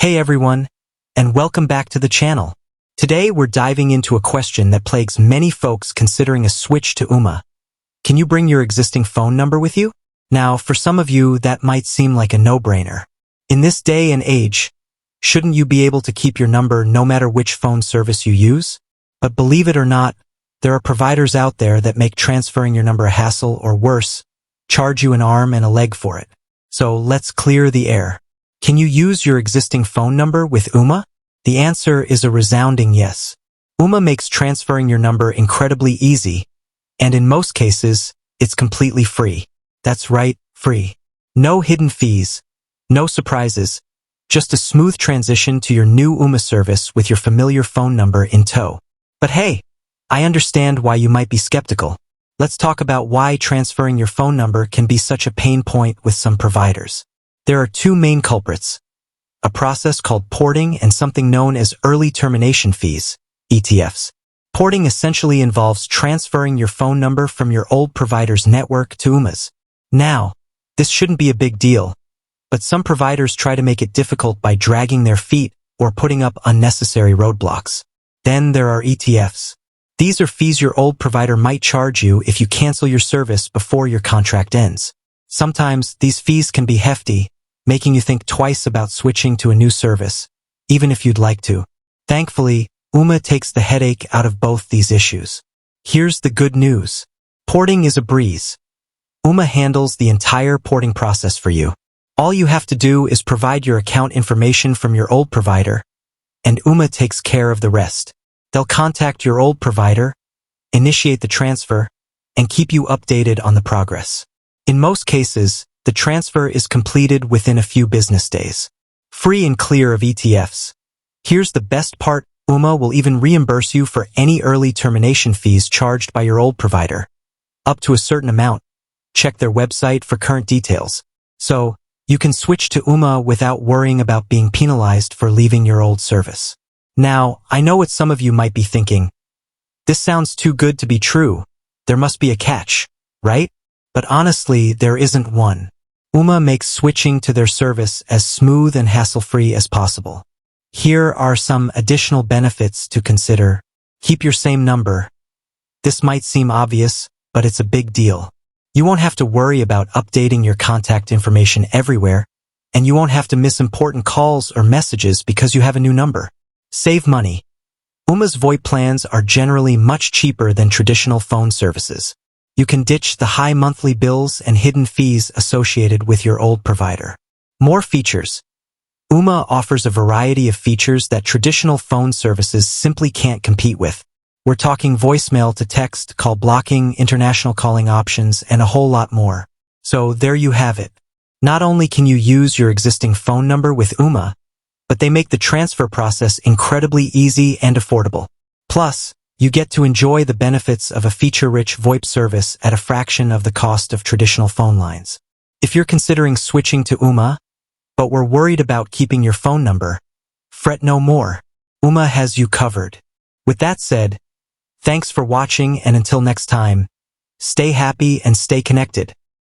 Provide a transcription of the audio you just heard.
Hey everyone, and welcome back to the channel. Today we're diving into a question that plagues many folks considering a switch to Ooma. Can you bring your existing phone number with you? Now, for some of you, that might seem like a no-brainer. In this day and age, shouldn't you be able to keep your number no matter which phone service you use? But believe it or not, there are providers out there that make transferring your number a hassle, or worse, charge you an arm and a leg for it. So let's clear the air. Can you use your existing phone number with Ooma? The answer is a resounding yes. Ooma makes transferring your number incredibly easy, and in most cases, it's completely free. That's right, free. No hidden fees, no surprises, just a smooth transition to your new Ooma service with your familiar phone number in tow. But hey, I understand why you might be skeptical. Let's talk about why transferring your phone number can be such a pain point with some providers. There are two main culprits, a process called porting and something known as early termination fees, ETFs. Porting essentially involves transferring your phone number from your old provider's network to Ooma's. Now, this shouldn't be a big deal, but some providers try to make it difficult by dragging their feet or putting up unnecessary roadblocks. Then there are ETFs. These are fees your old provider might charge you if you cancel your service before your contract ends. Sometimes these fees can be hefty, making you think twice about switching to a new service, even if you'd like to. Thankfully, Ooma takes the headache out of both these issues. Here's the good news. Porting is a breeze. Ooma handles the entire porting process for you. All you have to do is provide your account information from your old provider, and Ooma takes care of the rest. They'll contact your old provider, initiate the transfer, and keep you updated on the progress. In most cases, the transfer is completed within a few business days. Free and clear of ETFs. Here's the best part, Ooma will even reimburse you for any early termination fees charged by your old provider. Up to a certain amount. Check their website for current details. So, you can switch to Ooma without worrying about being penalized for leaving your old service. Now, I know what some of you might be thinking. This sounds too good to be true. There must be a catch, right? But honestly, there isn't one. Ooma makes switching to their service as smooth and hassle-free as possible. Here are some additional benefits to consider. Keep your same number. This might seem obvious, but it's a big deal. You won't have to worry about updating your contact information everywhere, and you won't have to miss important calls or messages because you have a new number. Save money. Ooma's VoIP plans are generally much cheaper than traditional phone services. You can ditch the high monthly bills and hidden fees associated with your old provider. More features. Ooma offers a variety of features that traditional phone services simply can't compete with. We're talking voicemail to text, call blocking, international calling options, and a whole lot more. So there you have it. Not only can you use your existing phone number with Ooma, but they make the transfer process incredibly easy and affordable. Plus, you get to enjoy the benefits of a feature-rich VoIP service at a fraction of the cost of traditional phone lines. If you're considering switching to Ooma, but were worried about keeping your phone number, fret no more. Ooma has you covered. With that said, thanks for watching, and until next time, stay happy and stay connected.